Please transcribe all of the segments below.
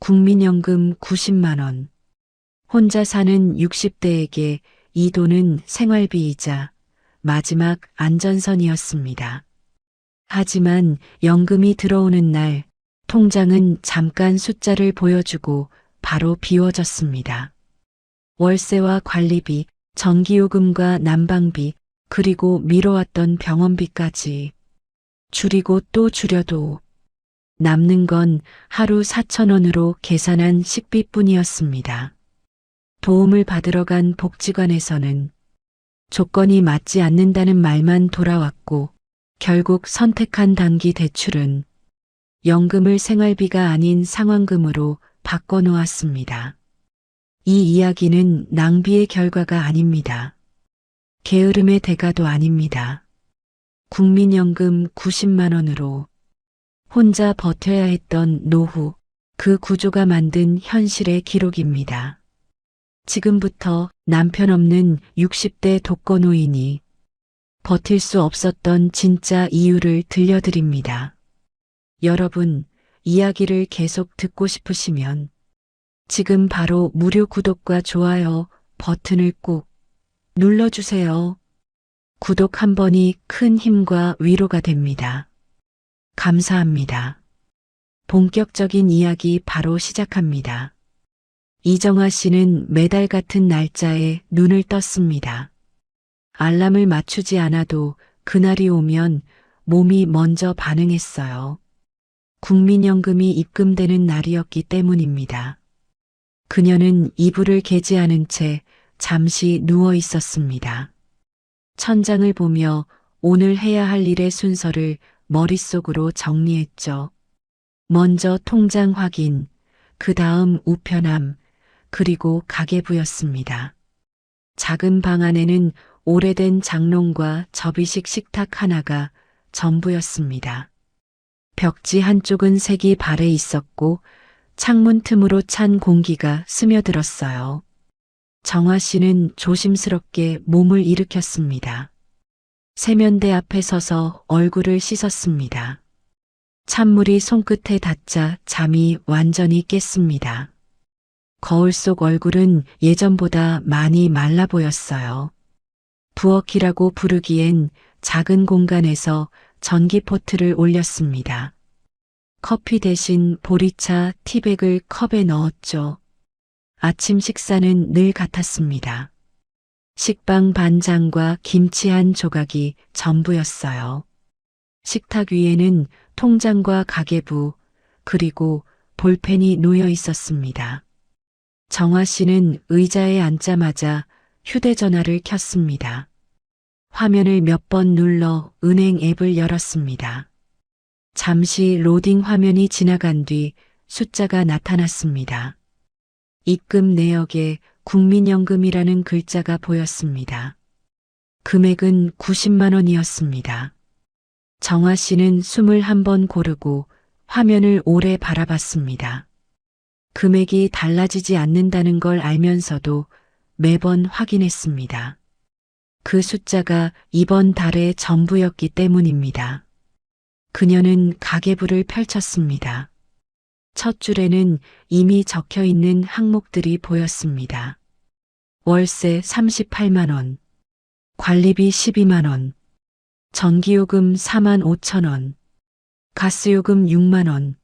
국민연금 90만 원. 혼자 사는 60대에게 이 돈은 생활비이자 마지막 안전선이었습니다. 하지만 연금이 들어오는 날 통장은 잠깐 숫자를 보여주고 바로 비워졌습니다. 월세와 관리비, 전기요금과 난방비, 그리고 미뤄왔던 병원비까지 줄이고 또 줄여도 남는 건 하루 4,000원으로 계산한 식비뿐이었습니다. 도움을 받으러 간 복지관에서는 조건이 맞지 않는다는 말만 돌아왔고 결국 선택한 단기 대출은 연금을 생활비가 아닌 상환금으로 바꿔놓았습니다. 이 이야기는 낭비의 결과가 아닙니다. 게으름의 대가도 아닙니다. 국민연금 90만 원으로 혼자 버텨야 했던 노후, 그 구조가 만든 현실의 기록입니다. 지금부터 남편 없는 60대 독거노인이 버틸 수 없었던 진짜 이유를 들려드립니다. 여러분, 이야기를 계속 듣고 싶으시면 지금 바로 무료 구독과 좋아요 버튼을 꾹 눌러주세요. 구독 한 번이 큰 힘과 위로가 됩니다. 감사합니다. 본격적인 이야기 바로 시작합니다. 이정아 씨는 매달 같은 날짜에 눈을 떴습니다. 알람을 맞추지 않아도 그날이 오면 몸이 먼저 반응했어요. 국민연금이 입금되는 날이었기 때문입니다. 그녀는 이불을 개지하는 채 잠시 누워 있었습니다. 천장을 보며 오늘 해야 할 일의 순서를 머릿속으로 정리했죠. 먼저 통장 확인, 그 다음 우편함, 그리고 가계부였습니다. 작은 방 안에는 오래된 장롱과 접이식 식탁 하나가 전부였습니다. 벽지 한쪽은 색이 발해 있었고 창문 틈으로 찬 공기가 스며들었어요. 정화 씨는 조심스럽게 몸을 일으켰습니다. 세면대 앞에 서서 얼굴을 씻었습니다. 찬물이 손끝에 닿자 잠이 완전히 깼습니다. 거울 속 얼굴은 예전보다 많이 말라 보였어요. 부엌이라고 부르기엔 작은 공간에서 전기포트를 올렸습니다. 커피 대신 보리차 티백을 컵에 넣었죠. 아침 식사는 늘 같았습니다. 식빵 반장과 김치 한 조각이 전부였어요. 식탁 위에는 통장과 가계부, 그리고 볼펜이 놓여 있었습니다. 정화 씨는 의자에 앉자마자 휴대전화를 켰습니다. 화면을 몇 번 눌러 은행 앱을 열었습니다. 잠시 로딩 화면이 지나간 뒤 숫자가 나타났습니다. 입금 내역에 국민연금이라는 글자가 보였습니다. 금액은 90만 원이었습니다. 정화 씨는 숨을 한번 고르고 화면을 오래 바라봤습니다. 금액이 달라지지 않는다는 걸 알면서도 매번 확인했습니다. 그 숫자가 이번 달의 전부였기 때문입니다. 그녀는 가계부를 펼쳤습니다. 첫 줄에는 이미 적혀 있는 항목들이 보였습니다. 월세 38만 원, 관리비 12만 원, 전기요금 4만 5천 원, 가스요금 6만 원,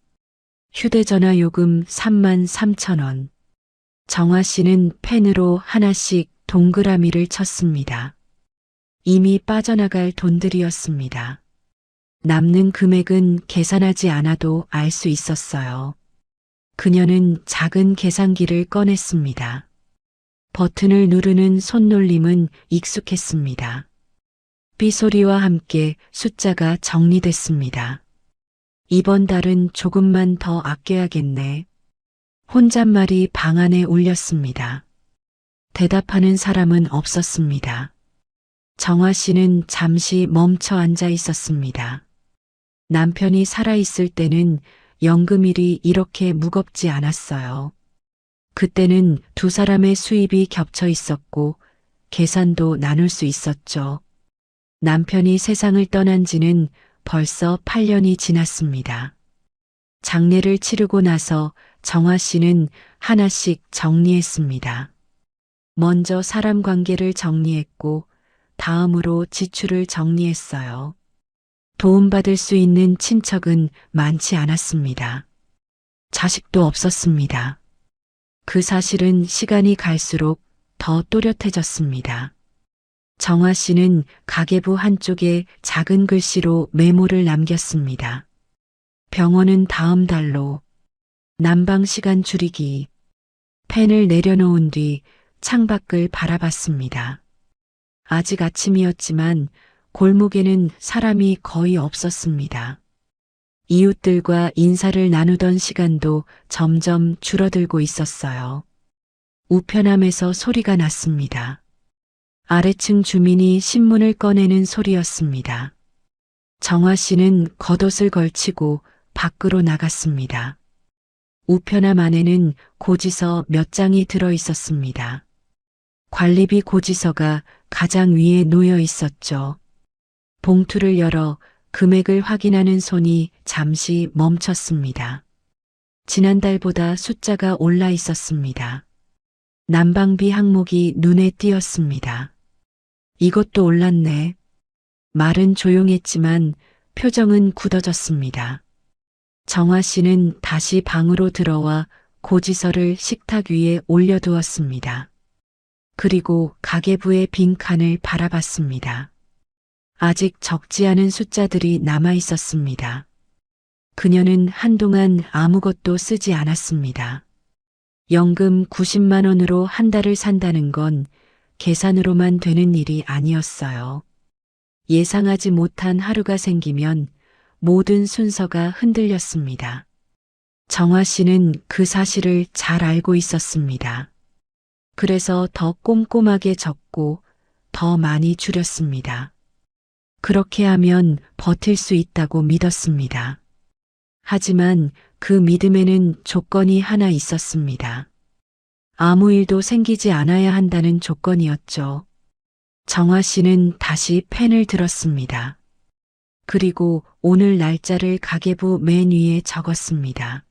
휴대전화 요금 3만 3천 원. 정화 씨는 펜으로 하나씩 동그라미를 쳤습니다. 이미 빠져나갈 돈들이었습니다. 남는 금액은 계산하지 않아도 알 수 있었어요. 그녀는 작은 계산기를 꺼냈습니다. 버튼을 누르는 손놀림은 익숙했습니다. 삐소리와 함께 숫자가 정리됐습니다. 이번 달은 조금만 더 아껴야겠네. 혼잣말이 방 안에 울렸습니다. 대답하는 사람은 없었습니다. 정화 씨는 잠시 멈춰 앉아 있었습니다. 남편이 살아있을 때는 연금일이 이렇게 무겁지 않았어요. 그때는 두 사람의 수입이 겹쳐 있었고 계산도 나눌 수 있었죠. 남편이 세상을 떠난 지는 벌써 8년이 지났습니다. 장례를 치르고 나서 정화 씨는 하나씩 정리했습니다. 먼저 사람 관계를 정리했고 다음으로 지출을 정리했어요. 도움받을 수 있는 친척은 많지 않았습니다. 자식도 없었습니다. 그 사실은 시간이 갈수록 더 또렷해졌습니다. 정화 씨는 가계부 한쪽에 작은 글씨로 메모를 남겼습니다. 병원은 다음 달로, 난방 시간 줄이기. 펜을 내려놓은 뒤 창밖을 바라봤습니다. 아직 아침이었지만 골목에는 사람이 거의 없었습니다. 이웃들과 인사를 나누던 시간도 점점 줄어들고 있었어요. 우편함에서 소리가 났습니다. 아래층 주민이 신문을 꺼내는 소리였습니다. 정화 씨는 겉옷을 걸치고 밖으로 나갔습니다. 우편함 안에는 고지서 몇 장이 들어 있었습니다. 관리비 고지서가 가장 위에 놓여 있었죠. 봉투를 열어 금액을 확인하는 손이 잠시 멈췄습니다. 지난달보다 숫자가 올라 있었습니다. 난방비 항목이 눈에 띄었습니다. 이것도 올랐네. 말은 조용했지만 표정은 굳어졌습니다. 정화 씨는 다시 방으로 들어와 고지서를 식탁 위에 올려두었습니다. 그리고 가계부의 빈 칸을 바라봤습니다. 아직 적지 않은 숫자들이 남아 있었습니다. 그녀는 한동안 아무것도 쓰지 않았습니다. 연금 90만 원으로 한 달을 산다는 건 계산으로만 되는 일이 아니었어요. 예상하지 못한 하루가 생기면 모든 순서가 흔들렸습니다. 정화 씨는 그 사실을 잘 알고 있었습니다. 그래서 더 꼼꼼하게 적고 더 많이 줄였습니다. 그렇게 하면 버틸 수 있다고 믿었습니다. 하지만 그 믿음에는 조건이 하나 있었습니다. 아무 일도 생기지 않아야 한다는 조건이었죠. 정화 씨는 다시 펜을 들었습니다. 그리고 오늘 날짜를 가계부 맨 위에 적었습니다.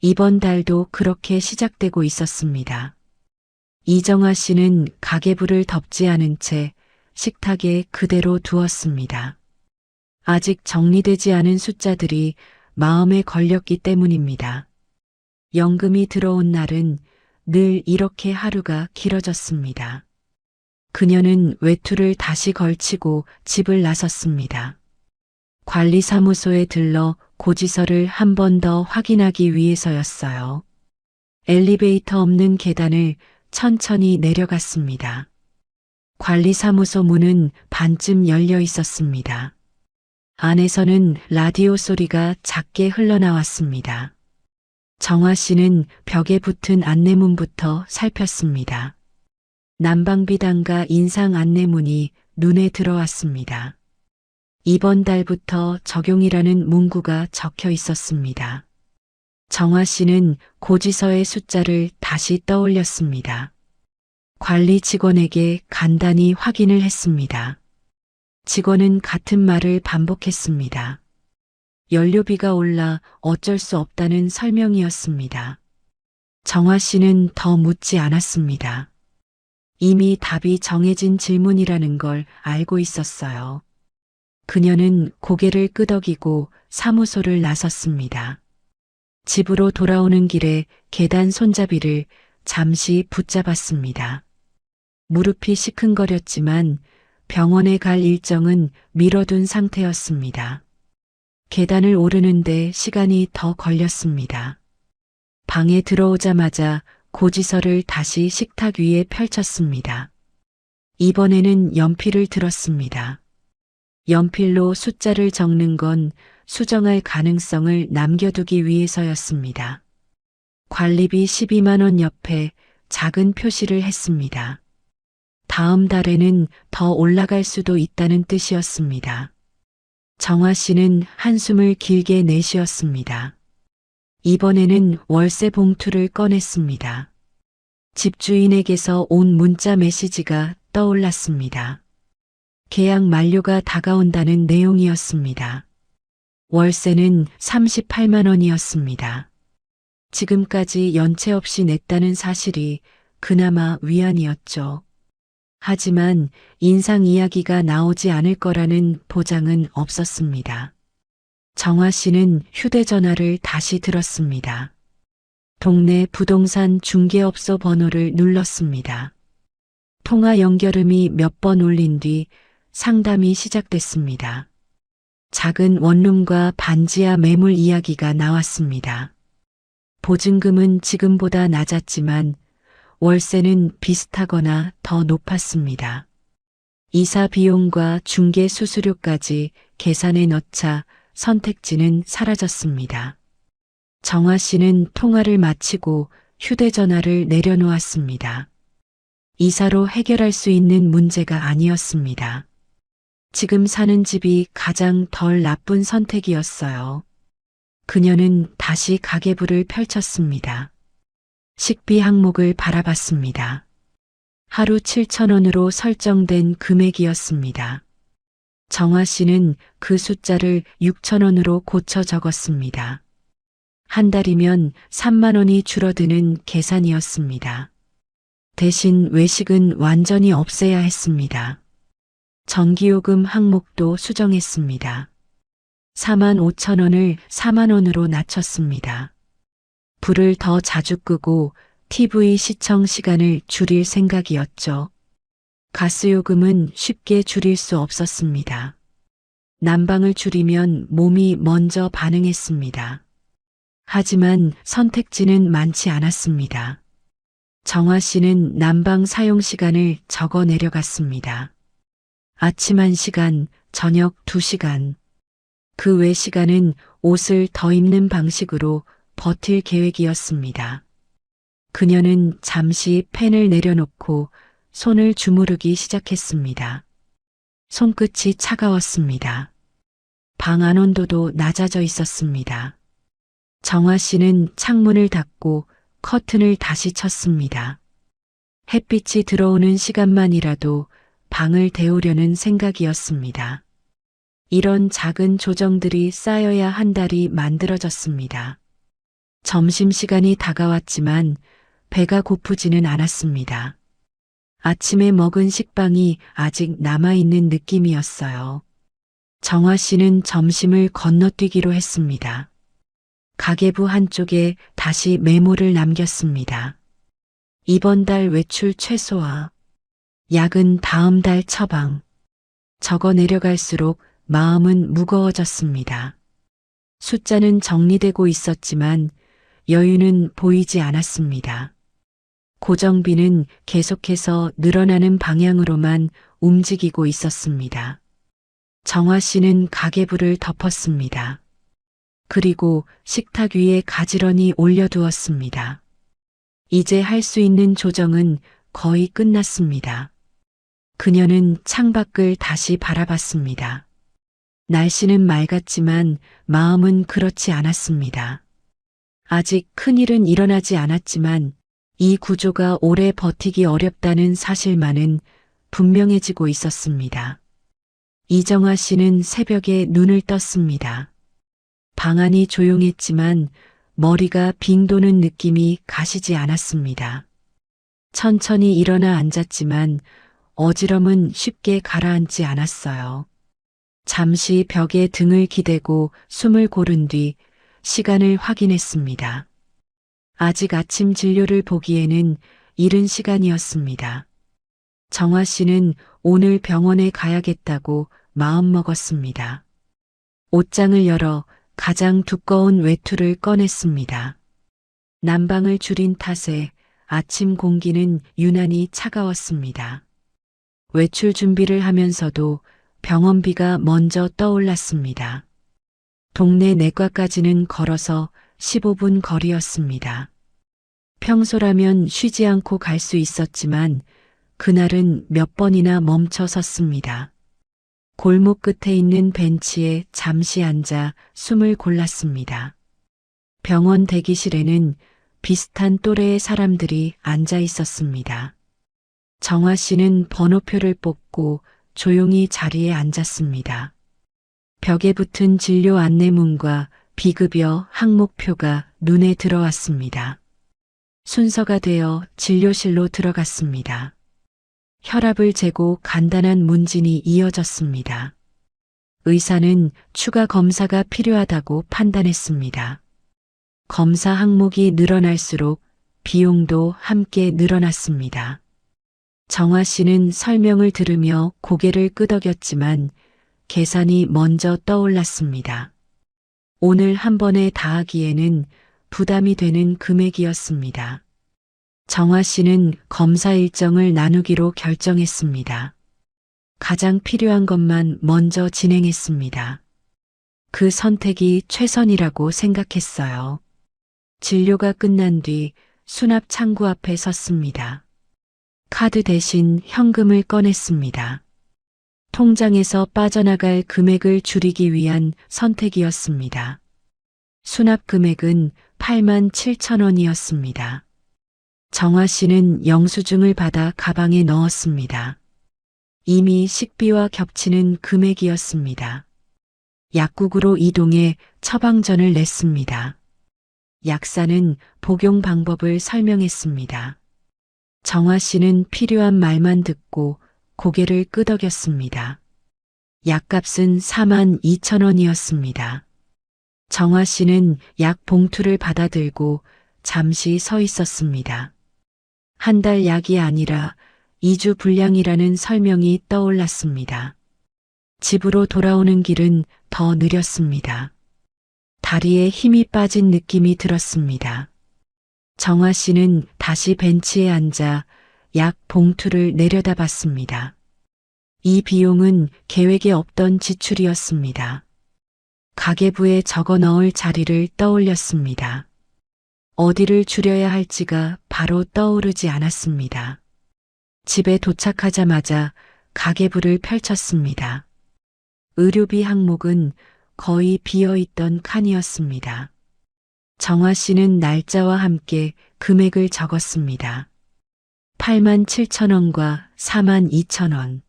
이번 달도 그렇게 시작되고 있었습니다. 이정화 씨는 가계부를 덮지 않은 채 식탁에 그대로 두었습니다. 아직 정리되지 않은 숫자들이 마음에 걸렸기 때문입니다. 연금이 들어온 날은 늘 이렇게 하루가 길어졌습니다. 그녀는 외투를 다시 걸치고 집을 나섰습니다. 관리사무소에 들러 고지서를 한 번 더 확인하기 위해서였어요. 엘리베이터 없는 계단을 천천히 내려갔습니다. 관리사무소 문은 반쯤 열려 있었습니다. 안에서는 라디오 소리가 작게 흘러나왔습니다. 정화 씨는 벽에 붙은 안내문부터 살폈습니다. 난방비단가 인상 안내문이 눈에 들어왔습니다. 이번 달부터 적용이라는 문구가 적혀 있었습니다. 정화 씨는 고지서의 숫자를 다시 떠올렸습니다. 관리 직원에게 간단히 확인을 했습니다. 직원은 같은 말을 반복했습니다. 연료비가 올라 어쩔 수 없다는 설명이었습니다. 정화 씨는 더 묻지 않았습니다. 이미 답이 정해진 질문이라는 걸 알고 있었어요. 그녀는 고개를 끄덕이고 사무소를 나섰습니다. 집으로 돌아오는 길에 계단 손잡이를 잠시 붙잡았습니다. 무릎이 시큰거렸지만 병원에 갈 일정은 미뤄둔 상태였습니다. 계단을 오르는데 시간이 더 걸렸습니다. 방에 들어오자마자 고지서를 다시 식탁 위에 펼쳤습니다. 이번에는 연필을 들었습니다. 연필로 숫자를 적는 건 수정할 가능성을 남겨두기 위해서였습니다. 관리비 12만 원 옆에 작은 표시를 했습니다. 다음 달에는 더 올라갈 수도 있다는 뜻이었습니다. 정화 씨는 한숨을 길게 내쉬었습니다. 이번에는 월세 봉투를 꺼냈습니다. 집주인에게서 온 문자 메시지가 떠올랐습니다. 계약 만료가 다가온다는 내용이었습니다. 월세는 38만 원이었습니다. 지금까지 연체 없이 냈다는 사실이 그나마 위안이었죠. 하지만 인상 이야기가 나오지 않을 거라는 보장은 없었습니다. 정화 씨는 휴대전화를 다시 들었습니다. 동네 부동산 중개업소 번호를 눌렀습니다. 통화 연결음이 몇 번 울린 뒤 상담이 시작됐습니다. 작은 원룸과 반지하 매물 이야기가 나왔습니다. 보증금은 지금보다 낮았지만 월세는 비슷하거나 더 높았습니다. 이사 비용과 중개 수수료까지 계산해 넣자 선택지는 사라졌습니다. 정화 씨는 통화를 마치고 휴대전화를 내려놓았습니다. 이사로 해결할 수 있는 문제가 아니었습니다. 지금 사는 집이 가장 덜 나쁜 선택이었어요. 그녀는 다시 가계부를 펼쳤습니다. 식비 항목을 바라봤습니다. 하루 7,000원으로 설정된 금액이었습니다. 정화 씨는 그 숫자를 6,000원으로 고쳐 적었습니다. 한 달이면 3만 원이 줄어드는 계산이었습니다. 대신 외식은 완전히 없애야 했습니다. 전기요금 항목도 수정했습니다. 4만 5천 원을 4만 원으로 낮췄습니다. 불을 더 자주 끄고 TV 시청 시간을 줄일 생각이었죠. 가스요금은 쉽게 줄일 수 없었습니다. 난방을 줄이면 몸이 먼저 반응했습니다. 하지만 선택지는 많지 않았습니다. 정화 씨는 난방 사용 시간을 적어 내려갔습니다. 아침 1시간, 저녁 2시간. 그 외 시간은 옷을 더 입는 방식으로 버틸 계획이었습니다. 그녀는 잠시 펜을 내려놓고 손을 주무르기 시작했습니다. 손끝이 차가웠습니다. 방 안 온도도 낮아져 있었습니다. 정화 씨는 창문을 닫고 커튼을 다시 쳤습니다. 햇빛이 들어오는 시간만이라도 방을 데우려는 생각이었습니다. 이런 작은 조정들이 쌓여야 한 달이 만들어졌습니다. 점심시간이 다가왔지만 배가 고프지는 않았습니다. 아침에 먹은 식빵이 아직 남아있는 느낌이었어요. 정화 씨는 점심을 건너뛰기로 했습니다. 가계부 한쪽에 다시 메모를 남겼습니다. 이번 달 외출 최소화. 약은 다음 달 처방. 적어 내려갈수록 마음은 무거워졌습니다. 숫자는 정리되고 있었지만 여유는 보이지 않았습니다. 고정비는 계속해서 늘어나는 방향으로만 움직이고 있었습니다. 정화 씨는 가계부를 덮었습니다. 그리고 식탁 위에 가지런히 올려두었습니다. 이제 할 수 있는 조정은 거의 끝났습니다. 그녀는 창밖을 다시 바라봤습니다. 날씨는 맑았지만 마음은 그렇지 않았습니다. 아직 큰일은 일어나지 않았지만 이 구조가 오래 버티기 어렵다는 사실만은 분명해지고 있었습니다. 이정화 씨는 새벽에 눈을 떴습니다. 방 안이 조용했지만 머리가 빙 도는 느낌이 가시지 않았습니다. 천천히 일어나 앉았지만 어지럼은 쉽게 가라앉지 않았어요. 잠시 벽에 등을 기대고 숨을 고른 뒤 시간을 확인했습니다. 아직 아침 진료를 보기에는 이른 시간이었습니다. 정화 씨는 오늘 병원에 가야겠다고 마음먹었습니다. 옷장을 열어 가장 두꺼운 외투를 꺼냈습니다. 난방을 줄인 탓에 아침 공기는 유난히 차가웠습니다. 외출 준비를 하면서도 병원비가 먼저 떠올랐습니다. 동네 내과까지는 걸어서 15분 거리였습니다. 평소라면 쉬지 않고 갈 수 있었지만 그날은 몇 번이나 멈춰 섰습니다. 골목 끝에 있는 벤치에 잠시 앉아 숨을 골랐습니다. 병원 대기실에는 비슷한 또래의 사람들이 앉아 있었습니다. 정화 씨는 번호표를 뽑고 조용히 자리에 앉았습니다. 벽에 붙은 진료 안내문과 비급여 항목표가 눈에 들어왔습니다. 순서가 되어 진료실로 들어갔습니다. 혈압을 재고 간단한 문진이 이어졌습니다. 의사는 추가 검사가 필요하다고 판단했습니다. 검사 항목이 늘어날수록 비용도 함께 늘어났습니다. 정화 씨는 설명을 들으며 고개를 끄덕였지만 계산이 먼저 떠올랐습니다. 오늘 한 번에 다 하기에는 부담이 되는 금액이었습니다. 정화 씨는 검사 일정을 나누기로 결정했습니다. 가장 필요한 것만 먼저 진행했습니다. 그 선택이 최선이라고 생각했어요. 진료가 끝난 뒤 수납 창구 앞에 섰습니다. 카드 대신 현금을 꺼냈습니다. 통장에서 빠져나갈 금액을 줄이기 위한 선택이었습니다. 수납 금액은 87,000원이었습니다. 정화 씨는 영수증을 받아 가방에 넣었습니다. 이미 식비와 겹치는 금액이었습니다. 약국으로 이동해 처방전을 냈습니다. 약사는 복용 방법을 설명했습니다. 정화 씨는 필요한 말만 듣고 고개를 끄덕였습니다. 약값은 42,000원이었습니다. 정화 씨는 약 봉투를 받아들고 잠시 서 있었습니다. 한 달 약이 아니라 2주 분량이라는 설명이 떠올랐습니다. 집으로 돌아오는 길은 더 느렸습니다. 다리에 힘이 빠진 느낌이 들었습니다. 정화 씨는 다시 벤치에 앉아 약 봉투를 내려다봤습니다. 이 비용은 계획에 없던 지출이었습니다. 가계부에 적어 넣을 자리를 떠올렸습니다. 어디를 줄여야 할지가 바로 떠오르지 않았습니다. 집에 도착하자마자 가계부를 펼쳤습니다. 의료비 항목은 거의 비어있던 칸이었습니다. 정화 씨는 날짜와 함께 금액을 적었습니다. 87,000원과 42,000원.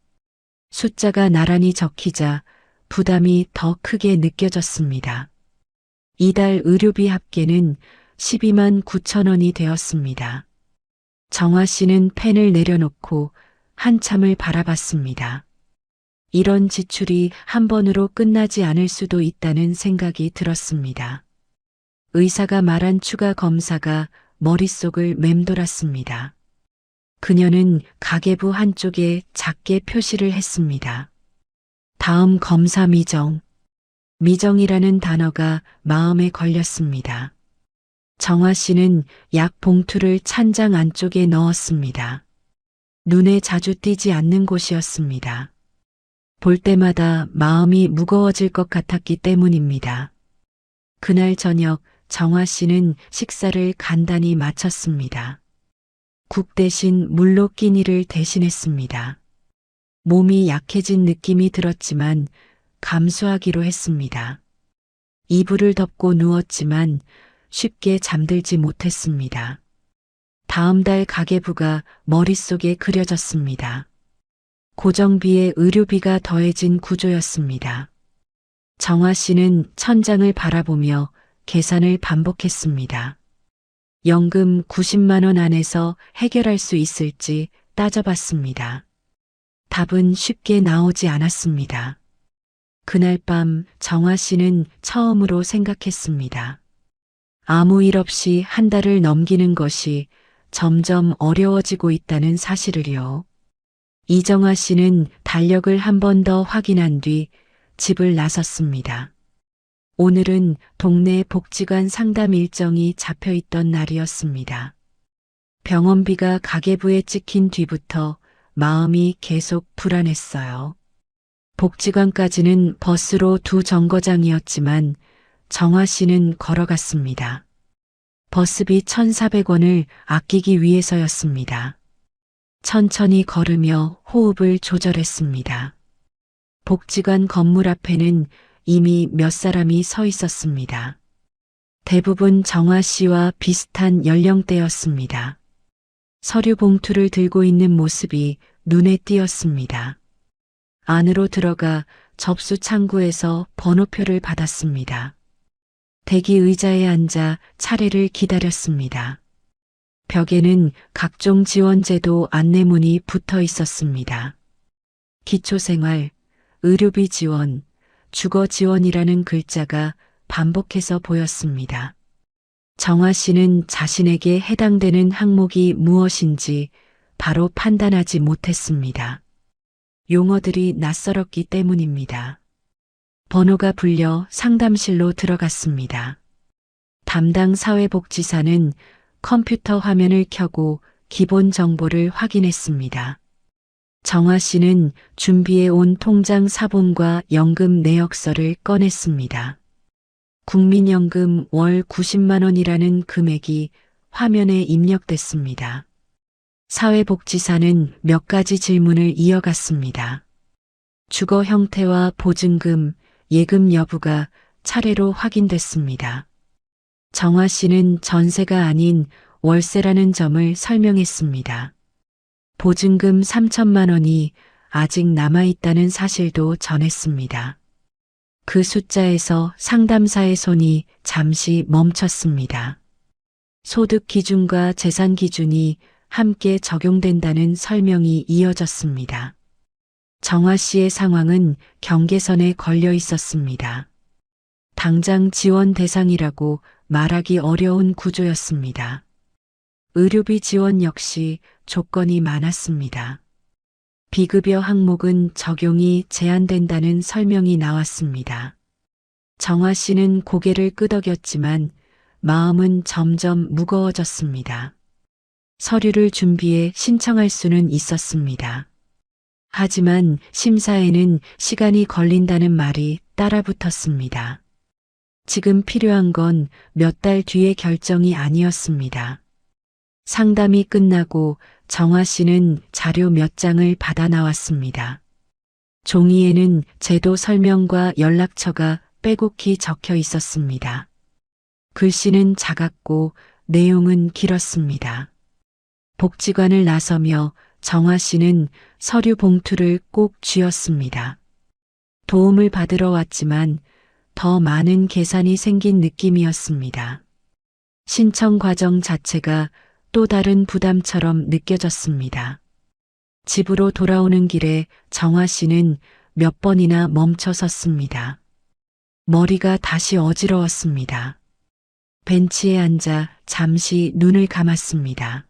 숫자가 나란히 적히자 부담이 더 크게 느껴졌습니다. 이달 의료비 합계는 129,000원이 되었습니다. 정화 씨는 펜을 내려놓고 한참을 바라봤습니다. 이런 지출이 한 번으로 끝나지 않을 수도 있다는 생각이 들었습니다. 의사가 말한 추가 검사가 머릿속을 맴돌았습니다. 그녀는 가계부 한쪽에 작게 표시를 했습니다. 다음 검사 미정. 미정이라는 단어가 마음에 걸렸습니다. 정화 씨는 약 봉투를 찬장 안쪽에 넣었습니다. 눈에 자주 띄지 않는 곳이었습니다. 볼 때마다 마음이 무거워질 것 같았기 때문입니다. 그날 저녁 정화 씨는 식사를 간단히 마쳤습니다. 국 대신 물로 끼니를 대신했습니다. 몸이 약해진 느낌이 들었지만 감수하기로 했습니다. 이불을 덮고 누웠지만 쉽게 잠들지 못했습니다. 다음 달 가계부가 머릿속에 그려졌습니다. 고정비에 의료비가 더해진 구조였습니다. 정화 씨는 천장을 바라보며 계산을 반복했습니다. 연금 90만 원 안에서 해결할 수 있을지 따져봤습니다. 답은 쉽게 나오지 않았습니다. 그날 밤 정화 씨는 처음으로 생각했습니다. 아무 일 없이 한 달을 넘기는 것이 점점 어려워지고 있다는 사실을요. 이정화 씨는 달력을 한 번 더 확인한 뒤 집을 나섰습니다. 오늘은 동네 복지관 상담 일정이 잡혀 있던 날이었습니다. 병원비가 가계부에 찍힌 뒤부터 마음이 계속 불안했어요. 복지관까지는 버스로 2정거장이었지만 정화 씨는 걸어갔습니다. 버스비 1,400원을 아끼기 위해서였습니다. 천천히 걸으며 호흡을 조절했습니다. 복지관 건물 앞에는 이미 몇 사람이 서 있었습니다. 대부분 정화 씨와 비슷한 연령대였습니다. 서류 봉투를 들고 있는 모습이 눈에 띄었습니다. 안으로 들어가 접수 창구에서 번호표를 받았습니다. 대기 의자에 앉아 차례를 기다렸습니다. 벽에는 각종 지원제도 안내문이 붙어 있었습니다. 기초생활, 의료비 지원, 주거 지원이라는 글자가 반복해서 보였습니다. 정화 씨는 자신에게 해당되는 항목이 무엇인지 바로 판단하지 못했습니다. 용어들이 낯설었기 때문입니다. 번호가 불려 상담실로 들어갔습니다. 담당 사회복지사는 컴퓨터 화면을 켜고 기본 정보를 확인했습니다. 정화 씨는 준비해 온 통장 사본과 연금 내역서를 꺼냈습니다. 국민연금 월 90만 원이라는 금액이 화면에 입력됐습니다. 사회복지사는 몇 가지 질문을 이어갔습니다. 주거 형태와 보증금, 예금 여부가 차례로 확인됐습니다. 정화 씨는 전세가 아닌 월세라는 점을 설명했습니다. 보증금 3천만 원이 아직 남아있다는 사실도 전했습니다. 그 숫자에서 상담사의 손이 잠시 멈췄습니다. 소득 기준과 재산 기준이 함께 적용된다는 설명이 이어졌습니다. 정화 씨의 상황은 경계선에 걸려 있었습니다. 당장 지원 대상이라고 말하기 어려운 구조였습니다. 의료비 지원 역시 조건이 많았습니다. 비급여 항목은 적용이 제한된다는 설명이 나왔습니다. 정화 씨는 고개를 끄덕였지만 마음은 점점 무거워졌습니다. 서류를 준비해 신청할 수는 있었습니다. 하지만 심사에는 시간이 걸린다는 말이 따라붙었습니다. 지금 필요한 건 몇 달 뒤의 결정이 아니었습니다. 상담이 끝나고 정화 씨는 자료 몇 장을 받아 나왔습니다. 종이에는 제도 설명과 연락처가 빼곡히 적혀 있었습니다. 글씨는 작았고 내용은 길었습니다. 복지관을 나서며 정화 씨는 서류 봉투를 꼭 쥐었습니다. 도움을 받으러 왔지만 더 많은 계산이 생긴 느낌이었습니다. 신청 과정 자체가 또 다른 부담처럼 느껴졌습니다. 집으로 돌아오는 길에 정화 씨는 몇 번이나 멈춰 섰습니다. 머리가 다시 어지러웠습니다. 벤치에 앉아 잠시 눈을 감았습니다.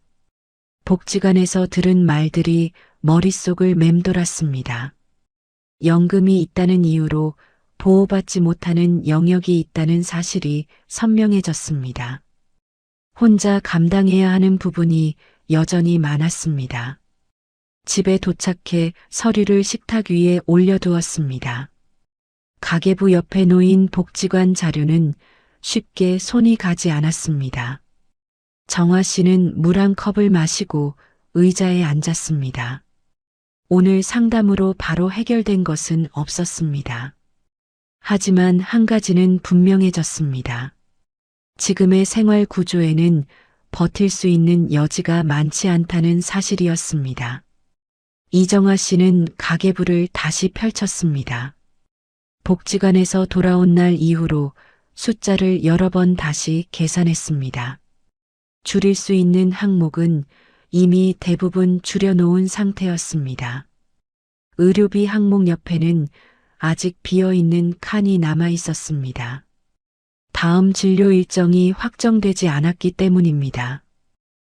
복지관에서 들은 말들이 머릿속을 맴돌았습니다. 연금이 있다는 이유로 보호받지 못하는 영역이 있다는 사실이 선명해졌습니다. 혼자 감당해야 하는 부분이 여전히 많았습니다. 집에 도착해 서류를 식탁 위에 올려두었습니다. 가계부 옆에 놓인 복지관 자료는 쉽게 손이 가지 않았습니다. 정화 씨는 물 한 컵을 마시고 의자에 앉았습니다. 오늘 상담으로 바로 해결된 것은 없었습니다. 하지만 한 가지는 분명해졌습니다. 지금의 생활 구조에는 버틸 수 있는 여지가 많지 않다는 사실이었습니다. 이정화 씨는 가계부를 다시 펼쳤습니다. 복지관에서 돌아온 날 이후로 숫자를 여러 번 다시 계산했습니다. 줄일 수 있는 항목은 이미 대부분 줄여놓은 상태였습니다. 의료비 항목 옆에는 아직 비어있는 칸이 남아 있었습니다. 다음 진료 일정이 확정되지 않았기 때문입니다.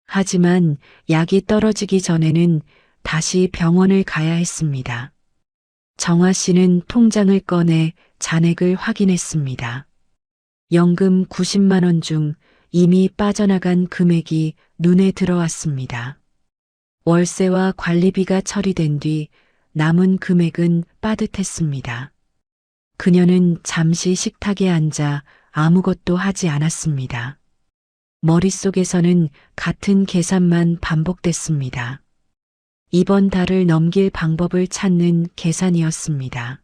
하지만 약이 떨어지기 전에는 다시 병원을 가야 했습니다. 정화 씨는 통장을 꺼내 잔액을 확인했습니다. 연금 90만 원 중 이미 빠져나간 금액이 눈에 들어왔습니다. 월세와 관리비가 처리된 뒤 남은 금액은 빠듯했습니다. 그녀는 잠시 식탁에 앉아 아무것도 하지 않았습니다. 머릿속에서는 같은 계산만 반복됐습니다. 이번 달을 넘길 방법을 찾는 계산이었습니다.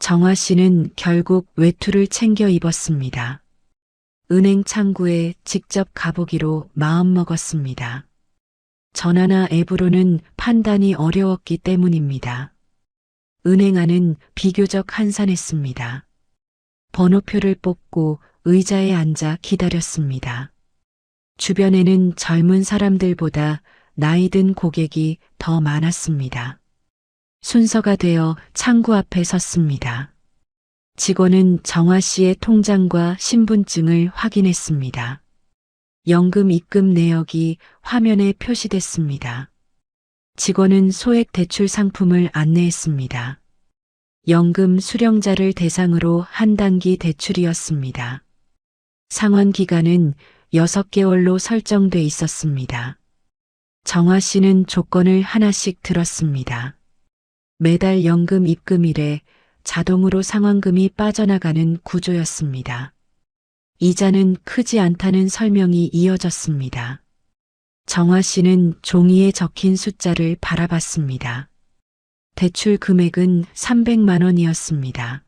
정화 씨는 결국 외투를 챙겨 입었습니다. 은행 창구에 직접 가보기로 마음먹었습니다. 전화나 앱으로는 판단이 어려웠기 때문입니다. 은행 안은 비교적 한산했습니다. 번호표를 뽑고 의자에 앉아 기다렸습니다. 주변에는 젊은 사람들보다 나이 든 고객이 더 많았습니다. 순서가 되어 창구 앞에 섰습니다. 직원은 정화 씨의 통장과 신분증을 확인했습니다. 연금 입금 내역이 화면에 표시됐습니다. 직원은 소액 대출 상품을 안내했습니다. 연금 수령자를 대상으로 한 단기 대출이었습니다. 상환 기간은 6개월로 설정돼 있었습니다. 정화 씨는 조건을 하나씩 들었습니다. 매달 연금 입금일에 자동으로 상환금이 빠져나가는 구조였습니다. 이자는 크지 않다는 설명이 이어졌습니다. 정화 씨는 종이에 적힌 숫자를 바라봤습니다. 대출 금액은 300만 원이었습니다.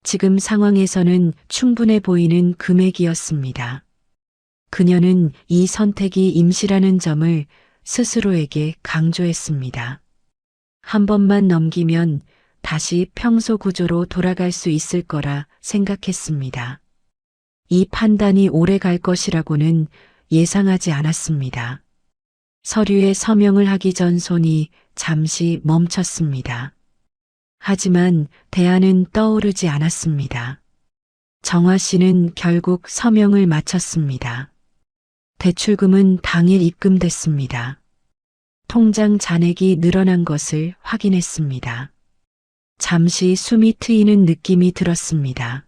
지금 상황에서는 충분해 보이는 금액이었습니다. 그녀는 이 선택이 임시라는 점을 스스로에게 강조했습니다. 한 번만 넘기면 다시 평소 구조로 돌아갈 수 있을 거라 생각했습니다. 이 판단이 오래 갈 것이라고는 예상하지 않았습니다. 서류에 서명을 하기 전 손이 잠시 멈췄습니다. 하지만 대안은 떠오르지 않았습니다. 정화 씨는 결국 서명을 마쳤습니다. 대출금은 당일 입금됐습니다. 통장 잔액이 늘어난 것을 확인했습니다. 잠시 숨이 트이는 느낌이 들었습니다.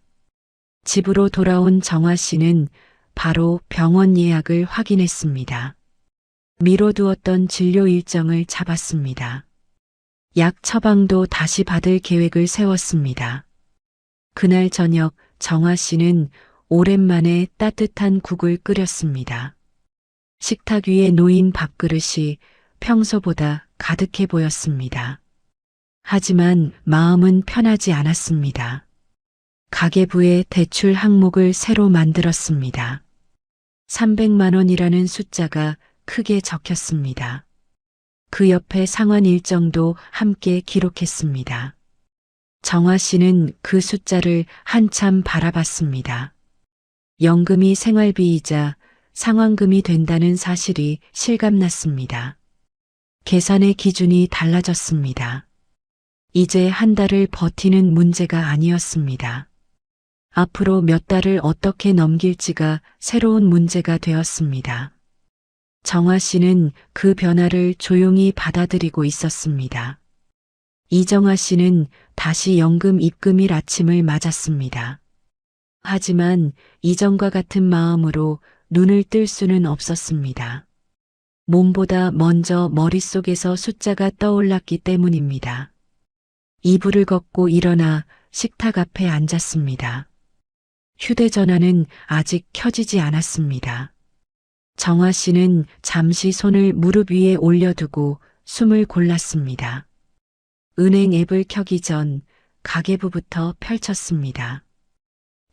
집으로 돌아온 정화 씨는 바로 병원 예약을 확인했습니다. 미뤄두었던 진료 일정을 잡았습니다. 약 처방도 다시 받을 계획을 세웠습니다. 그날 저녁 정화 씨는 오랜만에 따뜻한 국을 끓였습니다. 식탁 위에 놓인 밥그릇이 평소보다 가득해 보였습니다. 하지만 마음은 편하지 않았습니다. 가계부에 대출 항목을 새로 만들었습니다. 300만 원이라는 숫자가 크게 적혔습니다. 그 옆에 상환 일정도 함께 기록했습니다. 정화 씨는 그 숫자를 한참 바라봤습니다. 연금이 생활비이자 상환금이 된다는 사실이 실감났습니다. 계산의 기준이 달라졌습니다. 이제 한 달을 버티는 문제가 아니었습니다. 앞으로 몇 달을 어떻게 넘길지가 새로운 문제가 되었습니다. 정화 씨는 그 변화를 조용히 받아들이고 있었습니다. 이정화 씨는 다시 연금 입금일 아침을 맞았습니다. 하지만 이전과 같은 마음으로 눈을 뜰 수는 없었습니다. 몸보다 먼저 머릿속에서 숫자가 떠올랐기 때문입니다. 이불을 걷고 일어나 식탁 앞에 앉았습니다. 휴대전화는 아직 켜지지 않았습니다. 정화 씨는 잠시 손을 무릎 위에 올려두고 숨을 골랐습니다. 은행 앱을 켜기 전 가계부부터 펼쳤습니다.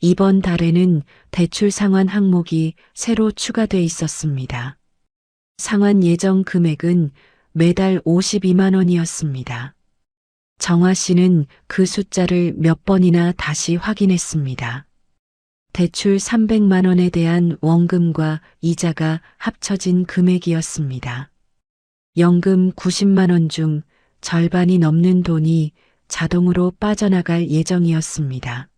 이번 달에는 대출 상환 항목이 새로 추가돼 있었습니다. 상환 예정 금액은 매달 52만 원이었습니다. 정화 씨는 그 숫자를 몇 번이나 다시 확인했습니다. 대출 300만 원에 대한 원금과 이자가 합쳐진 금액이었습니다. 연금 90만 원 중 절반이 넘는 돈이 자동으로 빠져나갈 예정이었습니다.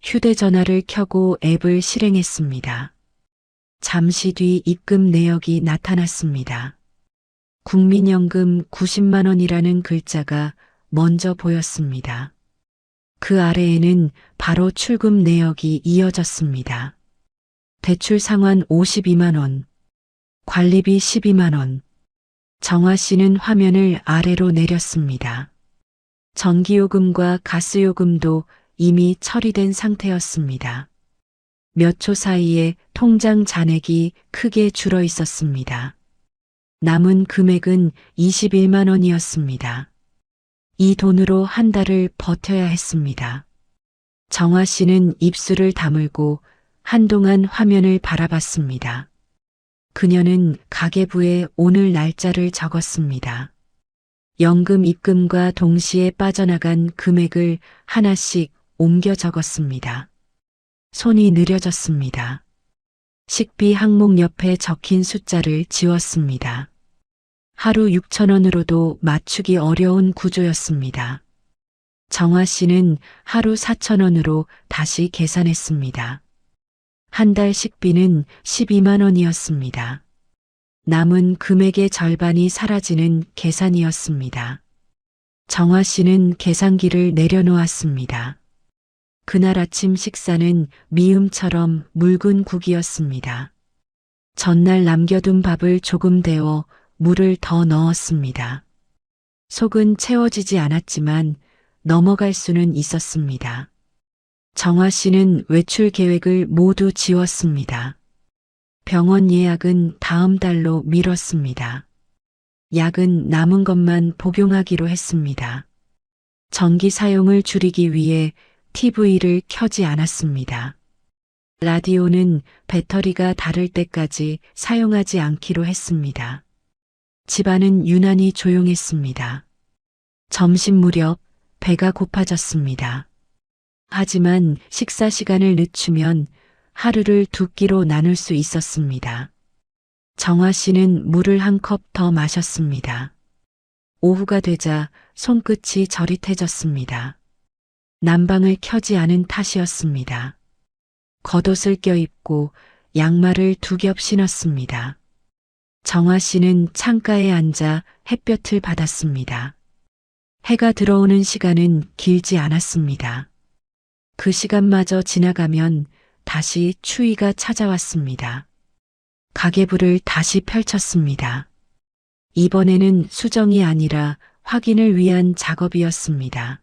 휴대전화를 켜고 앱을 실행했습니다. 잠시 뒤 입금 내역이 나타났습니다. 국민연금 90만 원이라는 글자가 먼저 보였습니다. 그 아래에는 바로 출금 내역이 이어졌습니다. 대출 상환 52만 원, 관리비 12만 원. 정화 씨는 화면을 아래로 내렸습니다. 전기요금과 가스요금도 이미 처리된 상태였습니다. 몇 초 사이에 통장 잔액이 크게 줄어 있었습니다. 남은 금액은 21만 원이었습니다. 이 돈으로 한 달을 버텨야 했습니다. 정화 씨는 입술을 다물고 한동안 화면을 바라봤습니다. 그녀는 가계부에 오늘 날짜를 적었습니다. 연금 입금과 동시에 빠져나간 금액을 하나씩 옮겨 적었습니다. 손이 느려졌습니다. 식비 항목 옆에 적힌 숫자를 지웠습니다. 하루 6,000원으로도 맞추기 어려운 구조였습니다. 정화 씨는 하루 4,000원으로 다시 계산했습니다. 한 달 식비는 12만 원이었습니다. 남은 금액의 절반이 사라지는 계산이었습니다. 정화 씨는 계산기를 내려놓았습니다. 그날 아침 식사는 미음처럼 묽은 국이었습니다. 전날 남겨둔 밥을 조금 데워 물을 더 넣었습니다. 속은 채워지지 않았지만 넘어갈 수는 있었습니다. 정화 씨는 외출 계획을 모두 지웠습니다. 병원 예약은 다음 달로 미뤘습니다. 약은 남은 것만 복용하기로 했습니다. 전기 사용을 줄이기 위해 TV를 켜지 않았습니다. 라디오는 배터리가 닳을 때까지 사용하지 않기로 했습니다. 집안은 유난히 조용했습니다. 점심 무렵 배가 고파졌습니다. 하지만 식사 시간을 늦추면 하루를 두 끼로 나눌 수 있었습니다. 정화 씨는 물을 한 컵 더 마셨습니다. 오후가 되자 손끝이 저릿해졌습니다. 난방을 켜지 않은 탓이었습니다. 겉옷을 껴입고 양말을 두 겹 신었습니다. 정화 씨는 창가에 앉아 햇볕을 받았습니다. 해가 들어오는 시간은 길지 않았습니다. 그 시간마저 지나가면 다시 추위가 찾아왔습니다. 가계부를 다시 펼쳤습니다. 이번에는 수정이 아니라 확인을 위한 작업이었습니다.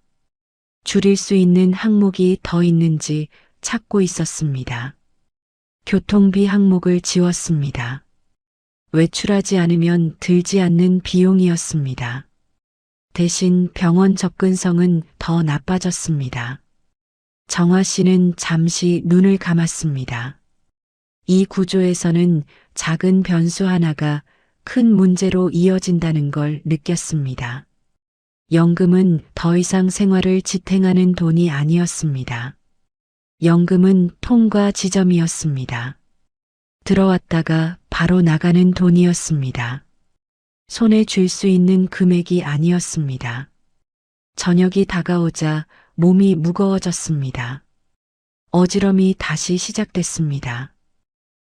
줄일 수 있는 항목이 더 있는지 찾고 있었습니다. 교통비 항목을 지웠습니다. 외출하지 않으면 들지 않는 비용이었습니다. 대신 병원 접근성은 더 나빠졌습니다. 정화 씨는 잠시 눈을 감았습니다. 이 구조에서는 작은 변수 하나가 큰 문제로 이어진다는 걸 느꼈습니다. 연금은 더 이상 생활을 지탱하는 돈이 아니었습니다. 연금은 통과 지점이었습니다. 들어왔다가 바로 나가는 돈이었습니다. 손에 쥘 수 있는 금액이 아니었습니다. 저녁이 다가오자 몸이 무거워졌습니다. 어지럼이 다시 시작됐습니다.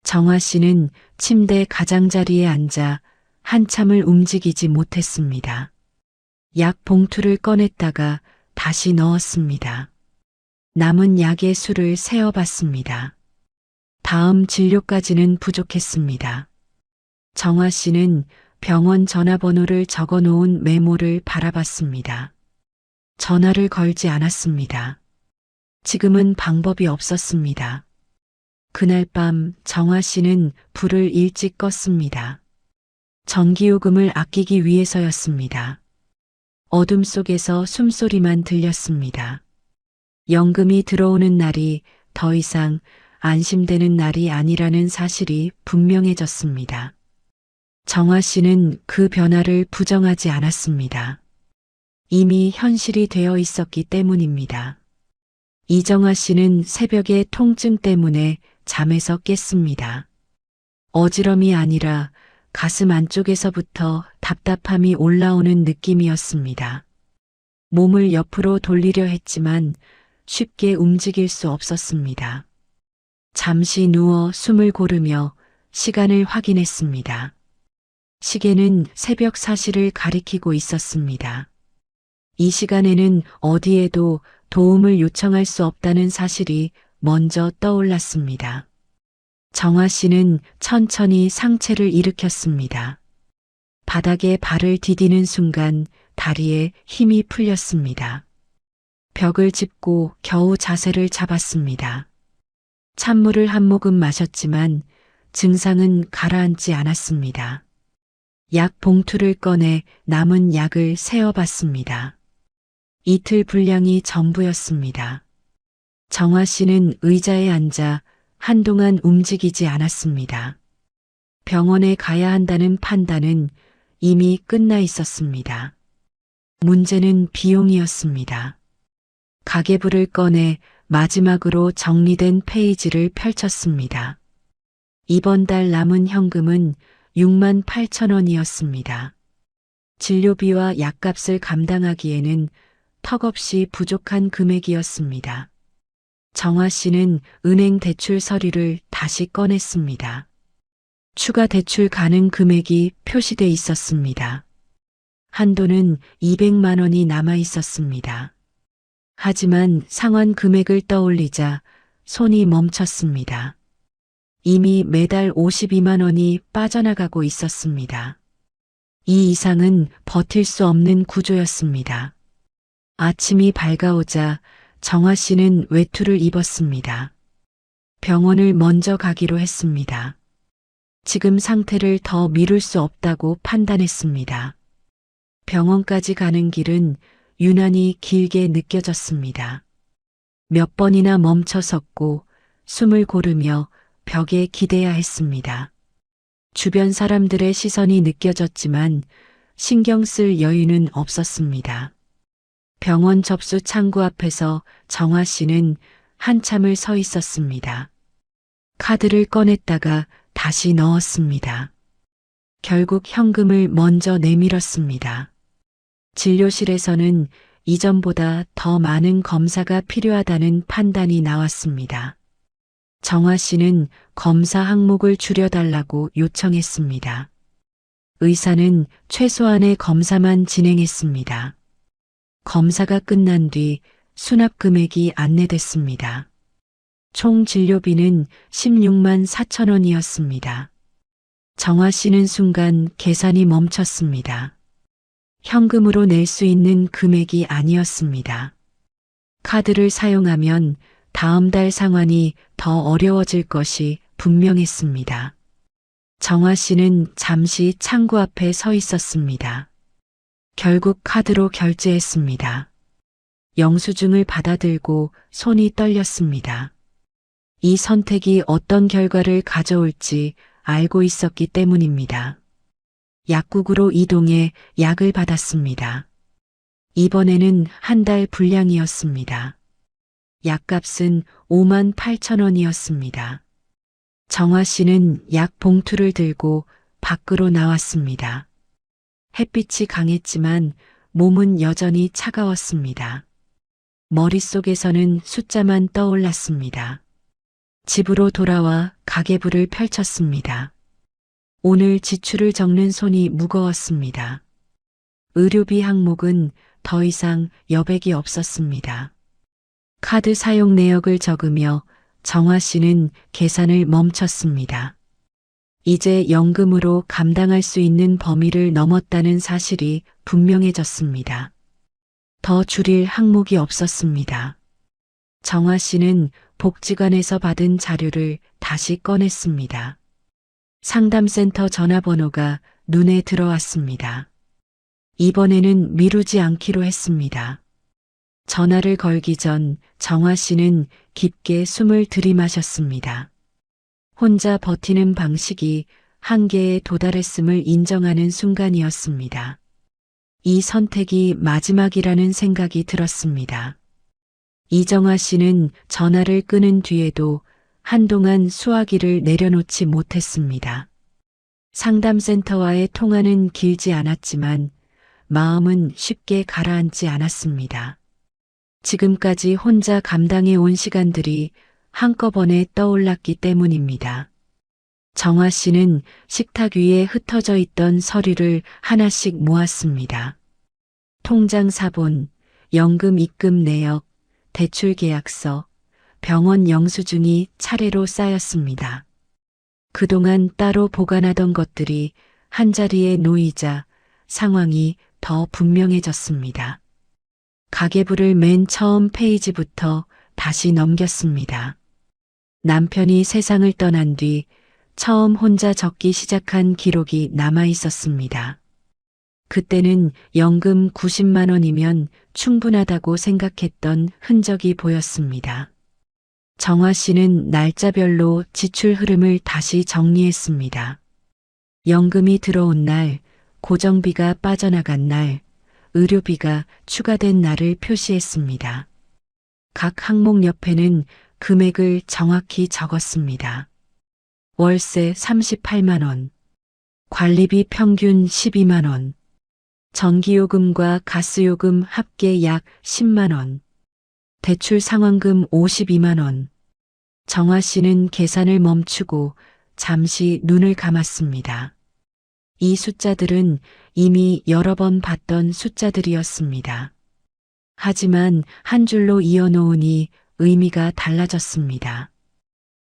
정화 씨는 침대 가장자리에 앉아 한참을 움직이지 못했습니다. 약 봉투를 꺼냈다가 다시 넣었습니다. 남은 약의 수를 세어봤습니다. 다음 진료까지는 부족했습니다. 정화 씨는 병원 전화번호를 적어 놓은 메모를 바라봤습니다. 전화를 걸지 않았습니다. 지금은 방법이 없었습니다. 그날 밤 정화 씨는 불을 일찍 껐습니다. 전기요금을 아끼기 위해서였습니다. 어둠 속에서 숨소리만 들렸습니다. 연금이 들어오는 날이 더 이상 안심되는 날이 아니라는 사실이 분명해졌습니다. 정화 씨는 그 변화를 부정하지 않았습니다. 이미 현실이 되어 있었기 때문입니다. 이정화 씨는 새벽의 통증 때문에 잠에서 깼습니다. 어지럼이 아니라 가슴 안쪽에서부터 답답함이 올라오는 느낌이었습니다. 몸을 옆으로 돌리려 했지만 쉽게 움직일 수 없었습니다. 잠시 누워 숨을 고르며 시간을 확인했습니다. 시계는 새벽 4시를 가리키고 있었습니다. 이 시간에는 어디에도 도움을 요청할 수 없다는 사실이 먼저 떠올랐습니다. 정화 씨는 천천히 상체를 일으켰습니다. 바닥에 발을 디디는 순간 다리에 힘이 풀렸습니다. 벽을 짚고 겨우 자세를 잡았습니다. 찬물을 한 모금 마셨지만 증상은 가라앉지 않았습니다. 약 봉투를 꺼내 남은 약을 세어봤습니다. 이틀 분량이 전부였습니다. 정화 씨는 의자에 앉아 한동안 움직이지 않았습니다. 병원에 가야 한다는 판단은 이미 끝나 있었습니다. 문제는 비용이었습니다. 가계부를 꺼내 마지막으로 정리된 페이지를 펼쳤습니다. 이번 달 남은 현금은 6만 8천 원이었습니다. 진료비와 약값을 감당하기에는 턱없이 부족한 금액이었습니다. 정화 씨는 은행 대출 서류를 다시 꺼냈습니다. 추가 대출 가능 금액이 표시돼 있었습니다. 한도는 200만 원이 남아 있었습니다. 하지만 상환 금액을 떠올리자 손이 멈췄습니다. 이미 매달 52만 원이 빠져나가고 있었습니다. 이 이상은 버틸 수 없는 구조였습니다. 아침이 밝아오자 정화 씨는 외투를 입었습니다. 병원을 먼저 가기로 했습니다. 지금 상태를 더 미룰 수 없다고 판단했습니다. 병원까지 가는 길은 유난히 길게 느껴졌습니다. 몇 번이나 멈춰 섰고 숨을 고르며 벽에 기대야 했습니다. 주변 사람들의 시선이 느껴졌지만 신경 쓸 여유는 없었습니다. 병원 접수 창구 앞에서 정화 씨는 한참을 서 있었습니다. 카드를 꺼냈다가 다시 넣었습니다. 결국 현금을 먼저 내밀었습니다. 진료실에서는 이전보다 더 많은 검사가 필요하다는 판단이 나왔습니다. 정화 씨는 검사 항목을 줄여달라고 요청했습니다. 의사는 최소한의 검사만 진행했습니다. 검사가 끝난 뒤 수납 금액이 안내됐습니다. 총 진료비는 16만 4천 원이었습니다. 정화 씨는 순간 계산이 멈췄습니다. 현금으로 낼 수 있는 금액이 아니었습니다. 카드를 사용하면 다음 달 상환이 더 어려워질 것이 분명했습니다. 정화 씨는 잠시 창구 앞에 서 있었습니다. 결국 카드로 결제했습니다. 영수증을 받아들고 손이 떨렸습니다. 이 선택이 어떤 결과를 가져올지 알고 있었기 때문입니다. 약국으로 이동해 약을 받았습니다. 이번에는 한 달 분량이었습니다. 약값은 5만 8천 원이었습니다. 정화 씨는 약 봉투를 들고 밖으로 나왔습니다. 햇빛이 강했지만 몸은 여전히 차가웠습니다. 머릿속에서는 숫자만 떠올랐습니다. 집으로 돌아와 가계부를 펼쳤습니다. 오늘 지출을 적는 손이 무거웠습니다. 의료비 항목은 더 이상 여백이 없었습니다. 카드 사용 내역을 적으며 정화 씨는 계산을 멈췄습니다. 이제 연금으로 감당할 수 있는 범위를 넘었다는 사실이 분명해졌습니다. 더 줄일 항목이 없었습니다. 정화 씨는 복지관에서 받은 자료를 다시 꺼냈습니다. 상담센터 전화번호가 눈에 들어왔습니다. 이번에는 미루지 않기로 했습니다. 전화를 걸기 전 정화 씨는 깊게 숨을 들이마셨습니다. 혼자 버티는 방식이 한계에 도달했음을 인정하는 순간이었습니다. 이 선택이 마지막이라는 생각이 들었습니다. 이정화 씨는 전화를 끊은 뒤에도 한동안 수화기를 내려놓지 못했습니다. 상담센터와의 통화는 길지 않았지만 마음은 쉽게 가라앉지 않았습니다. 지금까지 혼자 감당해 온 시간들이 한꺼번에 떠올랐기 때문입니다. 정화 씨는 식탁 위에 흩어져 있던 서류를 하나씩 모았습니다. 통장 사본, 연금 입금 내역, 대출 계약서, 병원 영수증이 차례로 쌓였습니다. 그동안 따로 보관하던 것들이 한자리에 놓이자 상황이 더 분명해졌습니다. 가계부를 맨 처음 페이지부터 다시 넘겼습니다. 남편이 세상을 떠난 뒤 처음 혼자 적기 시작한 기록이 남아 있었습니다. 그때는 연금 90만 원이면 충분하다고 생각했던 흔적이 보였습니다. 정화 씨는 날짜별로 지출 흐름을 다시 정리했습니다. 연금이 들어온 날, 고정비가 빠져나간 날, 의료비가 추가된 날을 표시했습니다. 각 항목 옆에는 금액을 정확히 적었습니다. 월세 38만 원, 관리비 평균 12만 원, 전기요금과 가스요금 합계 약 10만 원, 대출 상환금 52만 원. 정화 씨는 계산을 멈추고 잠시 눈을 감았습니다. 이 숫자들은 이미 여러 번 봤던 숫자들이었습니다. 하지만 한 줄로 이어놓으니 의미가 달라졌습니다.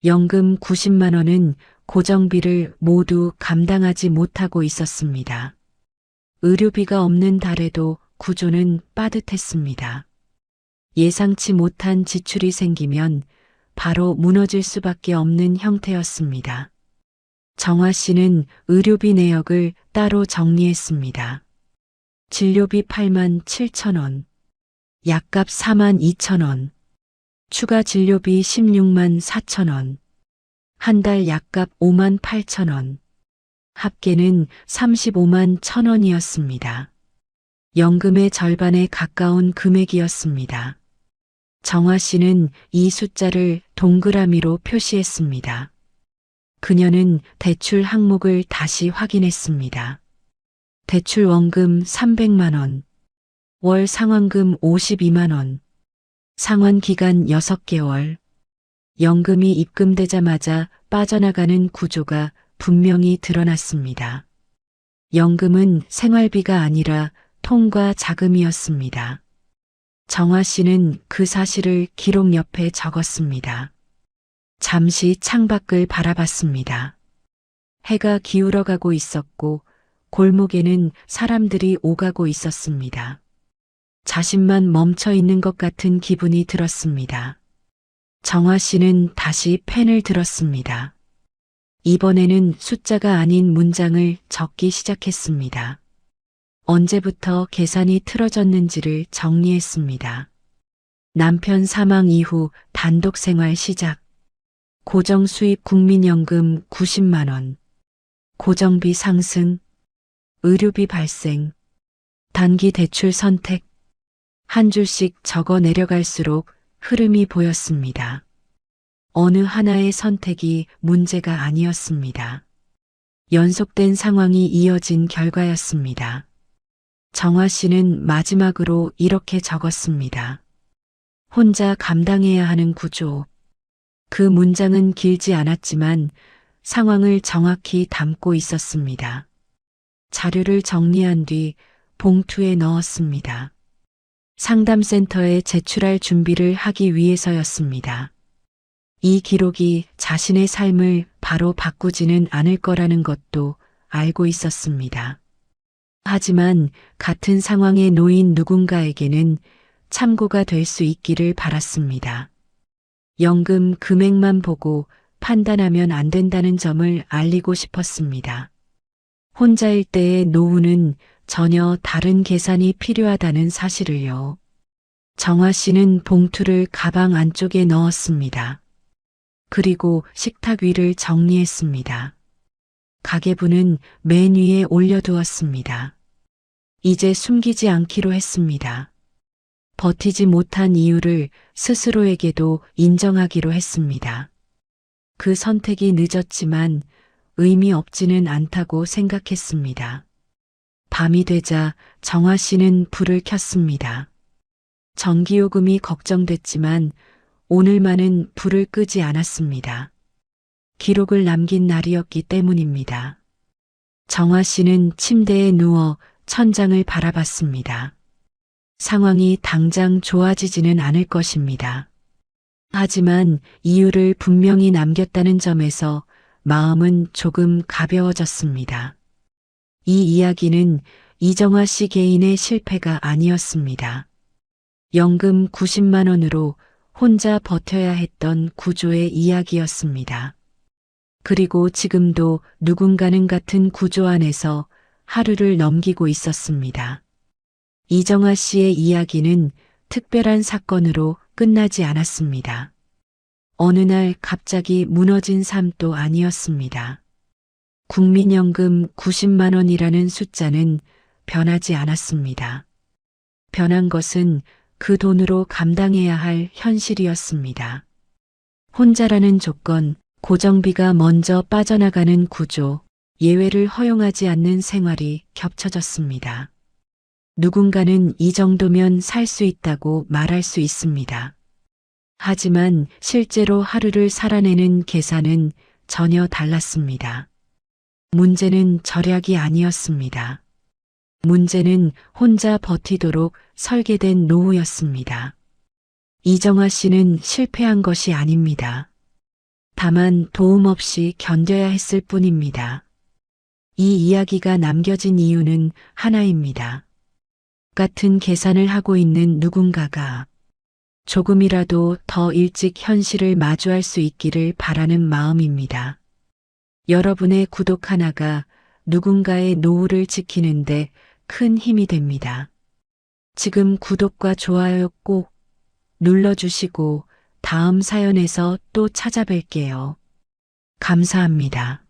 연금 90만 원은 고정비를 모두 감당하지 못하고 있었습니다. 의료비가 없는 달에도 구조는 빠듯했습니다. 예상치 못한 지출이 생기면 바로 무너질 수밖에 없는 형태였습니다. 정화 씨는 의료비 내역을 따로 정리했습니다. 진료비 8만 7천 원, 약값 4만 2천 원, 추가 진료비 16만 4천 원, 한 달 약값 5만 8천 원, 합계는 35만 1천 원이었습니다. 연금의 절반에 가까운 금액이었습니다. 정화 씨는 이 숫자를 동그라미로 표시했습니다. 그녀는 대출 항목을 다시 확인했습니다. 대출 원금 300만 원, 월 상환금 52만 원, 상환 기간 6개월, 연금이 입금되자마자 빠져나가는 구조가 분명히 드러났습니다. 연금은 생활비가 아니라 통과 자금이었습니다. 정화 씨는 그 사실을 기록 옆에 적었습니다. 잠시 창밖을 바라봤습니다. 해가 기울어가고 있었고 골목에는 사람들이 오가고 있었습니다. 자신만 멈춰 있는 것 같은 기분이 들었습니다. 정화 씨는 다시 펜을 들었습니다. 이번에는 숫자가 아닌 문장을 적기 시작했습니다. 언제부터 계산이 틀어졌는지를 정리했습니다. 남편 사망 이후 단독 생활 시작. 고정 수입 국민연금 90만 원. 고정비 상승. 의료비 발생. 단기 대출 선택. 한 줄씩 적어 내려갈수록 흐름이 보였습니다. 어느 하나의 선택이 문제가 아니었습니다. 연속된 상황이 이어진 결과였습니다. 정화 씨는 마지막으로 이렇게 적었습니다. 혼자 감당해야 하는 구조. 그 문장은 길지 않았지만 상황을 정확히 담고 있었습니다. 자료를 정리한 뒤 봉투에 넣었습니다. 상담센터에 제출할 준비를 하기 위해서였습니다. 이 기록이 자신의 삶을 바로 바꾸지는 않을 거라는 것도 알고 있었습니다. 하지만 같은 상황에 놓인 누군가에게는 참고가 될 수 있기를 바랐습니다. 연금 금액만 보고 판단하면 안 된다는 점을 알리고 싶었습니다. 혼자일 때의 노후는 전혀 다른 계산이 필요하다는 사실을요. 정화 씨는 봉투를 가방 안쪽에 넣었습니다. 그리고 식탁 위를 정리했습니다. 가계부는 맨 위에 올려두었습니다. 이제 숨기지 않기로 했습니다. 버티지 못한 이유를 스스로에게도 인정하기로 했습니다. 그 선택이 늦었지만 의미 없지는 않다고 생각했습니다. 밤이 되자 정화 씨는 불을 켰습니다. 전기요금이 걱정됐지만 오늘만은 불을 끄지 않았습니다. 기록을 남긴 날이었기 때문입니다. 정화 씨는 침대에 누워 천장을 바라봤습니다. 상황이 당장 좋아지지는 않을 것입니다. 하지만 이유를 분명히 남겼다는 점에서 마음은 조금 가벼워졌습니다. 이 이야기는 이정화 씨 개인의 실패가 아니었습니다. 연금 90만 원으로 혼자 버텨야 했던 구조의 이야기였습니다. 그리고 지금도 누군가는 같은 구조 안에서 하루를 넘기고 있었습니다. 이정화 씨의 이야기는 특별한 사건으로 끝나지 않았습니다. 어느 날 갑자기 무너진 삶도 아니었습니다. 국민연금 90만 원이라는 숫자는 변하지 않았습니다. 변한 것은 그 돈으로 감당해야 할 현실이었습니다. 혼자라는 조건, 고정비가 먼저 빠져나가는 구조, 예외를 허용하지 않는 생활이 겹쳐졌습니다. 누군가는 이 정도면 살 수 있다고 말할 수 있습니다. 하지만 실제로 하루를 살아내는 계산은 전혀 달랐습니다. 문제는 절약이 아니었습니다. 문제는 혼자 버티도록 설계된 노후였습니다. 이정아 씨는 실패한 것이 아닙니다. 다만 도움 없이 견뎌야 했을 뿐입니다. 이 이야기가 남겨진 이유는 하나입니다. 같은 계산을 하고 있는 누군가가 조금이라도 더 일찍 현실을 마주할 수 있기를 바라는 마음입니다. 여러분의 구독 하나가 누군가의 노후를 지키는데 큰 힘이 됩니다. 지금 구독과 좋아요 꼭 눌러주시고 다음 사연에서 또 찾아뵐게요. 감사합니다.